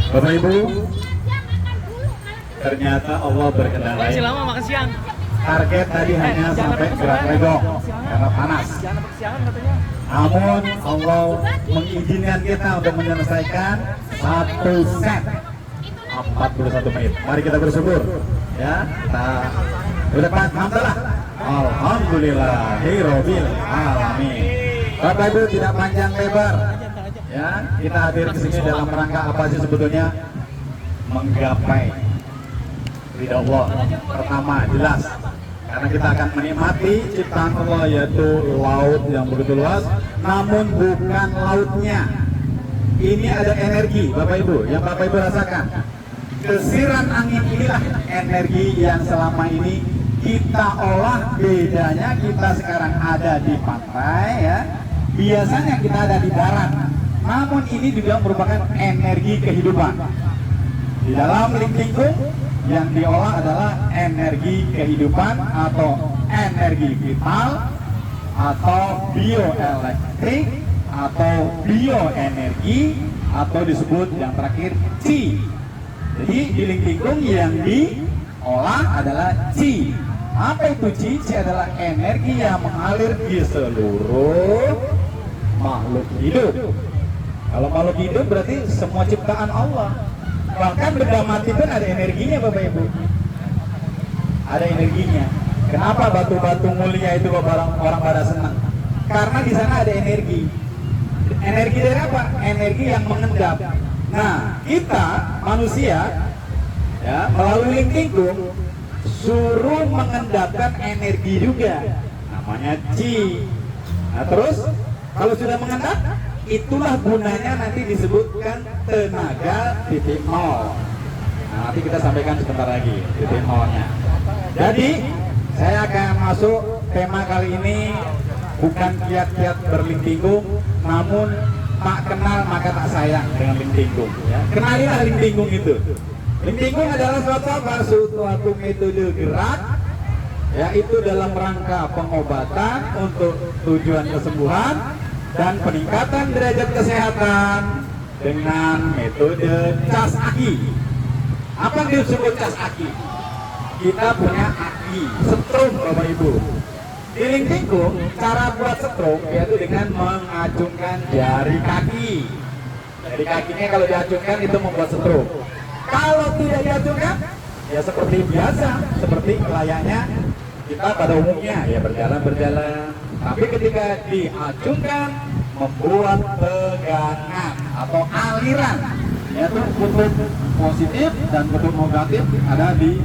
Bapak Ibu, ternyata Allah berkehendak lain. Masih lama makan siang. Target tadi hanya sampai gerak legong karena panas. Jangan kesiangan katanya. Namun Allah mengizinkan kita untuk menyelesaikan satu set 41 menit. Mari kita bersyukur ya. Kita berdepan hamdalah. Alhamdulillahirabbil alamin. Bapak Ibu tidak panjang lebar. Ya, kita hadir ke sini dalam rangka apa sih sebetulnya? Menggapai ridha Allah. Pertama jelas karena kita akan menikmati ciptaan Allah yaitu laut yang begitu luas, namun bukan lautnya. Ini ada energi Bapak Ibu yang Bapak Ibu rasakan. Desiran angin inilah energi yang selama ini kita olah. Bedanya kita sekarang ada di pantai ya. Biasanya kita ada di darat. Namun ini juga merupakan energi kehidupan. Di dalam lingkungan yang diolah adalah energi kehidupan atau energi vital atau bioelektrik atau bioenergi atau disebut yang terakhir Qi. Jadi di lingkungan yang diolah adalah Qi. Apa itu Qi? Qi adalah energi yang mengalir di seluruh makhluk hidup. Kalau makhluk hidup berarti semua ciptaan Allah. Bahkan benda mati pun ada energinya Bapak Ibu. Ada energinya. Kenapa batu-batu mulia itu orang pada senang? Karena di sana ada energi. Energi dari apa? Energi yang mengendap. Nah, kita manusia ya melalui lingkungan suruh mengendapkan energi juga. Namanya Qi. Nah, terus kalau sudah mengendap, itulah gunanya nanti disebutkan tenaga titik nol. Nah, nanti kita sampaikan sebentar lagi titik nolnya. Jadi saya akan masuk tema kali ini bukan kiat-kiat berlingkungan, namun tak kenal maka tak sayang dengan lingkungan. Ya. Kenalilah lingkungan itu. Lingkungan adalah suatu metode gerak, yaitu dalam rangka pengobatan untuk tujuan kesembuhan dan peningkatan derajat kesehatan dengan metode cas aki. Apa yang disebut cas aki? Kita punya aki, setrum Bapak Ibu. Di lingkungan cara buat setrum yaitu dengan mengacungkan jari kaki. Jari kakinya kalau diacungkan itu membuat setrum. Kalau tidak diacungkan, ya seperti biasa, seperti layaknya kita pada umumnya ya berjalan. Tapi ketika diacungkan membuat tegangan atau aliran, yaitu kutub positif dan kutub negatif ada di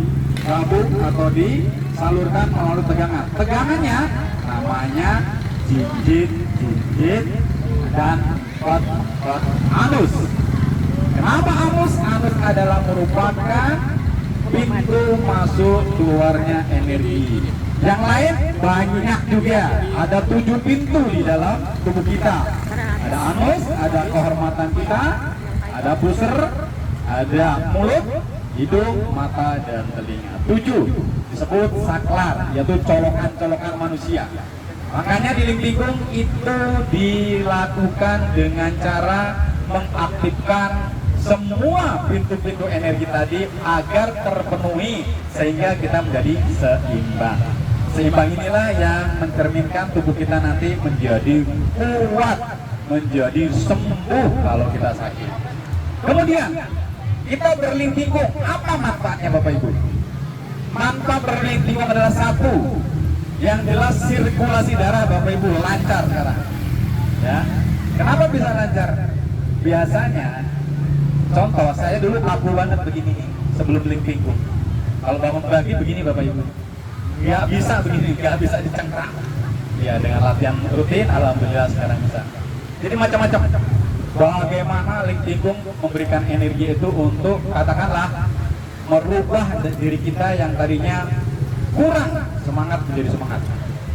rambut atau disalurkan melalui tegangan. Tegangannya namanya jinjit dan anus. Kenapa anus? Anus adalah merupakan pintu masuk keluarnya energi. Yang lain banyak juga, ada 7 pintu di dalam tubuh kita. Ada anus, ada kehormatan kita, ada pusar, ada mulut, hidung, mata, dan telinga. 7 disebut saklar, yaitu colokan-colokan manusia. Makanya di lingkungan itu dilakukan dengan cara mengaktifkan semua pintu-pintu energi tadi agar terpenuhi sehingga kita menjadi seimbang. Seimbang inilah yang mencerminkan tubuh kita nanti menjadi kuat, menjadi sembuh kalau kita sakit. Kemudian kita berlingkungan, apa manfaatnya Bapak Ibu? Manfaat berlingkungan adalah satu, yang jelas sirkulasi darah Bapak Ibu lancar sekarang. Ya, kenapa bisa lancar? Biasanya, contoh saya dulu kaku banget begini nih sebelum lingkungan. Kalau bangun pagi begini Bapak Ibu. Nggak bisa begini, nggak bisa dicengkrak. Ya dengan latihan rutin, alhamdulillah sekarang bisa. Jadi macam-macam. Bagaimana lingkungan memberikan energi itu untuk katakanlah merubah diri kita yang tadinya kurang semangat menjadi semangat.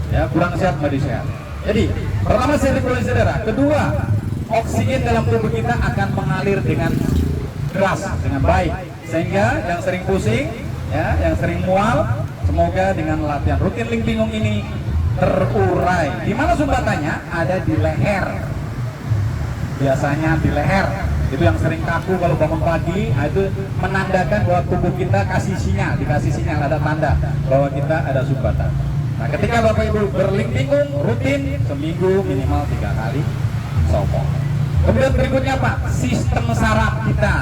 Ya kurang sehat menjadi sehat. Jadi pertama sirkulasi darah, kedua oksigen dalam tubuh kita akan mengalir dengan deras, dengan baik, sehingga yang sering pusing, ya, yang sering mual. Semoga dengan latihan rutin lingkungan ini terurai. Di mana sumbatannya? Ada di leher. biasanya di leher. Itu yang sering kaku kalau bangun pagi, nah itu menandakan bahwa tubuh kita dikasih sinyal, ada tanda bahwa kita ada sumbatan. Nah, ketika Bapak Ibu berlingkung rutin seminggu minimal 3 kali, insya. Kemudian berikutnya apa? Sistem saraf kita.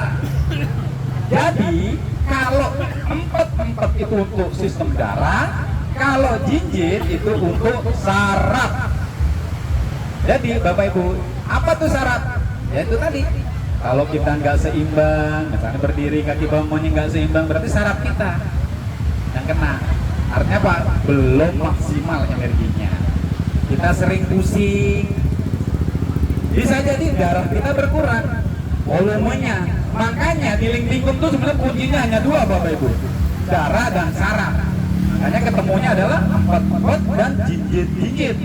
Jadi kalau empet itu untuk sistem darah, kalau jinjit itu untuk saraf. Jadi Bapak Ibu, apa tuh saraf? Ya itu tadi. Kalau kita nggak seimbang, misalnya berdiri kaki bangunnya nggak seimbang, berarti saraf kita yang kena. Artinya apa? Belum maksimal energinya. Kita sering pusing. Bisa jadi darah kita berkurang volumenya. Makanya di lingkungan itu sebenarnya kuncinya hanya 2 Bapak Ibu, darah dan saraf. Makanya ketemunya adalah empet dan jinjit.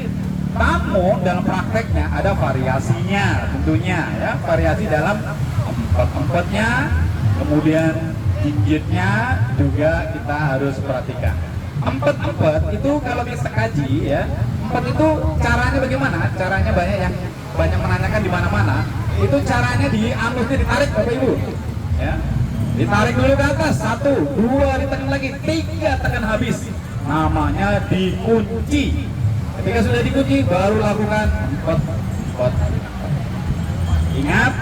Namun dalam prakteknya ada variasinya tentunya ya, variasi dalam empet-empetnya, kemudian jinjitnya juga kita harus perhatikan. Empet itu kalau kita kaji ya, empet itu caranya bagaimana? Caranya banyak menanyakan di mana-mana. Itu caranya di anusnya ditarik Bapak Ibu ya. Ditarik dulu ke atas, 1, 2, ditekan lagi, 3, tekan habis. Namanya dikunci. Ketika sudah dikunci baru lakukan empet. Ingat,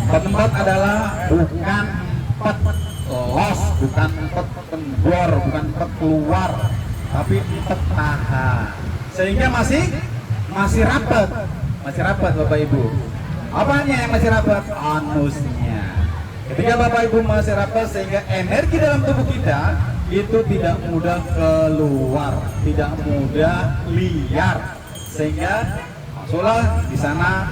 empet adalah bukan empet los, bukan empet kendor, bukan empet keluar, tapi empet tahan. Sehingga masih rapat Bapak Ibu. Apanya yang masih rapat? Anusnya. Ketika Bapak Ibu masih rapat, sehingga energi dalam tubuh kita itu tidak mudah keluar, tidak mudah liar, sehingga masuklah di sana,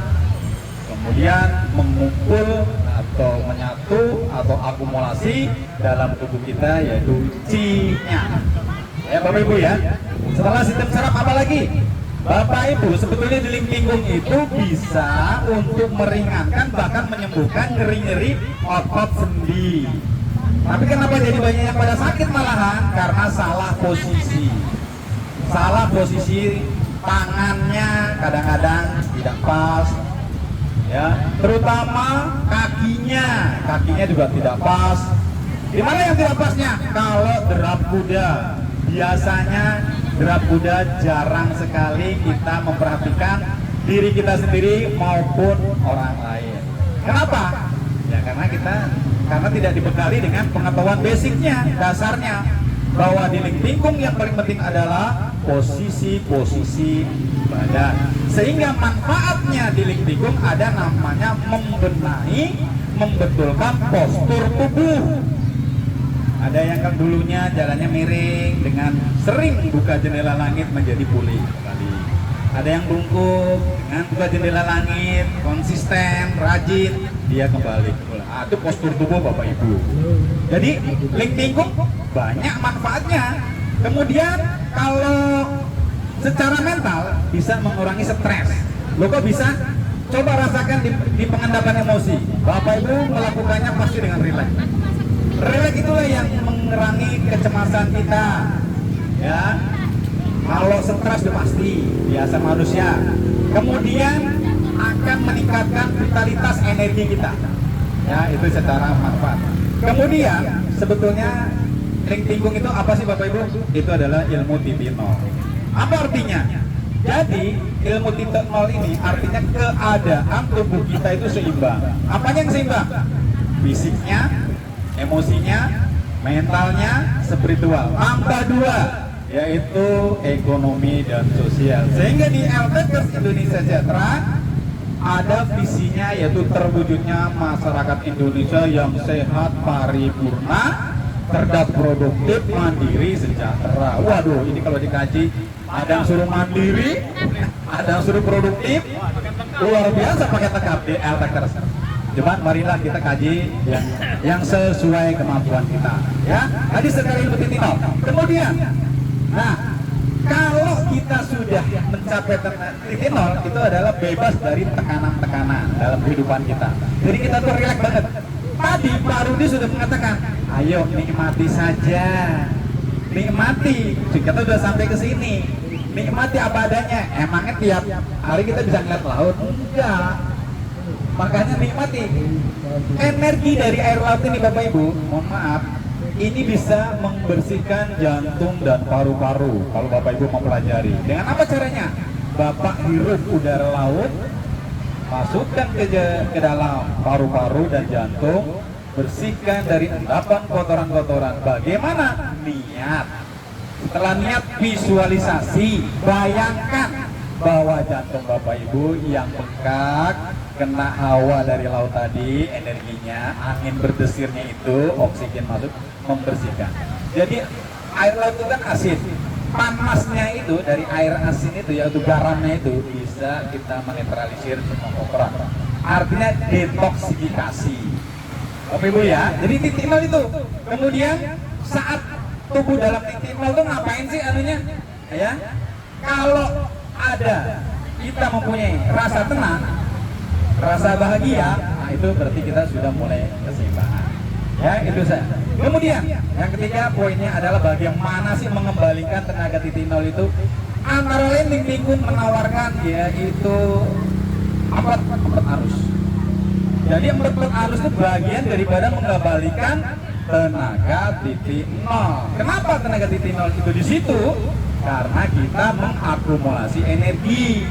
kemudian mengumpul atau menyatu atau akumulasi dalam tubuh kita, yaitu Qi-nya. Ya Bapak Ibu ya. Setelah sistem saraf apa lagi? Bapak Ibu, sebetulnya di lingkungan itu bisa untuk meringankan bahkan menyembuhkan nyeri-nyeri otot sendi. Tapi kenapa jadi banyak yang pada sakit malahan? Karena salah posisi. Salah posisi tangannya kadang-kadang tidak pas. Ya, terutama kakinya juga tidak pas. Di mana yang tidak pasnya? Kalau derap kuda. Biasanya derap kuda jarang sekali kita memperhatikan diri kita sendiri maupun orang lain. Kenapa? Ya karena tidak dibekali dengan pengetahuan basicnya, dasarnya, bahwa di lingkungan yang paling penting adalah posisi badan. Sehingga manfaatnya di lingkungan ada namanya membetulkan postur tubuh. Ada yang kan dulunya jalannya miring, dengan sering buka jendela langit menjadi pulih kembali. Ada yang bungkuk, dengan buka jendela langit, konsisten, rajin, dia kembali. Nah, itu postur tubuh Bapak Ibu. Jadi lingkungan banyak manfaatnya. Kemudian kalau secara mental bisa mengurangi stres. Lo kok bisa? Coba rasakan di pengendapan emosi. Bapak Ibu melakukannya pasti dengan rileks. Rileks itulah yang mengurangi kecemasan kita. Ya, kalau stres itu pasti biasa manusia. Kemudian akan meningkatkan vitalitas energi kita. Ya, itu secara manfaat. Kemudian sebetulnya lingkungan itu apa sih Bapak Ibu? Itu adalah ilmu titik nol. Apa artinya? Jadi ilmu titik nol ini artinya keadaan tubuh kita itu seimbang. Apanya yang seimbang? Fisiknya, emosinya, mentalnya, spiritual. Tambah 2, yaitu ekonomi dan sosial. Sehingga di LPKS Indonesia Sejahtera ada visinya, yaitu terwujudnya masyarakat Indonesia yang sehat, paripurna, cerdas, produktif, mandiri, sejahtera. Waduh, ini kalau dikaji ada yang suruh mandiri, ada yang suruh produktif, luar biasa pakai tekap di LPKS. Cuman marilah kita kaji yang sesuai kemampuan kita, ya. Tadi sekali ilmu titik nol. Kemudian, nah, kalau kita sudah mencapai titik nol, itu adalah bebas dari tekanan-tekanan dalam kehidupan kita. Jadi kita tuh rileks banget. Tadi Pak Rudi sudah mengatakan, ayo nikmati saja, nikmati. Kita sudah sampai ke sini, nikmati apa adanya. Emangnya tiap hari kita bisa ngeliat laut? Enggak. Makanya nikmati energi dari air laut ini Bapak Ibu. Mohon maaf, ini bisa membersihkan jantung dan paru-paru kalau Bapak Ibu mempelajari. Dengan apa caranya? Bapak hirup udara laut, masukkan ke dalam paru-paru dan jantung, bersihkan dari endapan kotoran-kotoran. Bagaimana? Niat. Setelah niat, visualisasi, bayangkan bahwa jantung Bapak Ibu yang bengkak kena hawa dari laut tadi, energinya, angin berdesirnya itu, oksigen masuk, membersihkan. Jadi air laut itu kan asin, panasnya itu dari air asin itu, yaitu garamnya itu, bisa kita menetralisir semua kotoran. Artinya detoksifikasi Bapak Ibu ya. Jadi titik nol itu. Kemudian saat tubuh dalam titik nol itu ngapain sih anunya ya? Kalau ada kita mempunyai rasa tenang, rasa bahagia, nah itu berarti kita sudah mulai keseimbangan. Ya, itu saya. Kemudian yang ketiga poinnya adalah bagaimana sih mengembalikan tenaga titik nol itu. Antara lain Ling menawarkan yaitu empat arus. Jadi empat arus itu bagian daripada mengembalikan tenaga titik nol. Kenapa tenaga titik nol itu di situ? Karena kita mengakumulasi energi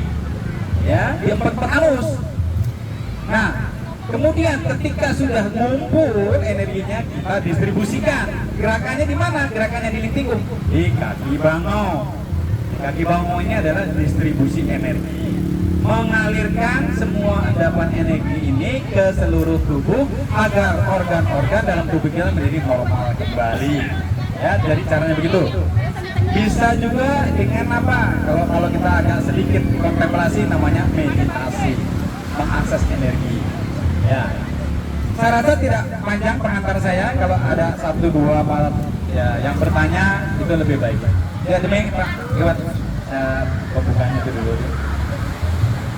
ya di empat arus. Nah, kemudian ketika sudah ngumpul energinya, kita distribusikan. Gerakannya di mana? Gerakannya di Ling di kaki bangau. Di kaki bangau ini adalah distribusi energi, mengalirkan semua endapan energi ini ke seluruh tubuh agar organ-organ dalam tubuh kita menjadi normal kembali. Ya, jadi caranya begitu. Bisa juga dengan apa? Kalau kita agak sedikit kontemplasi, namanya meditasi, mengakses energi. Ya, saya rasa tidak panjang pengantar saya. Kalau ada 1-2 malam ya yang bertanya itu lebih baik. Ya demi Pak, lewat pembukanya itu dulu.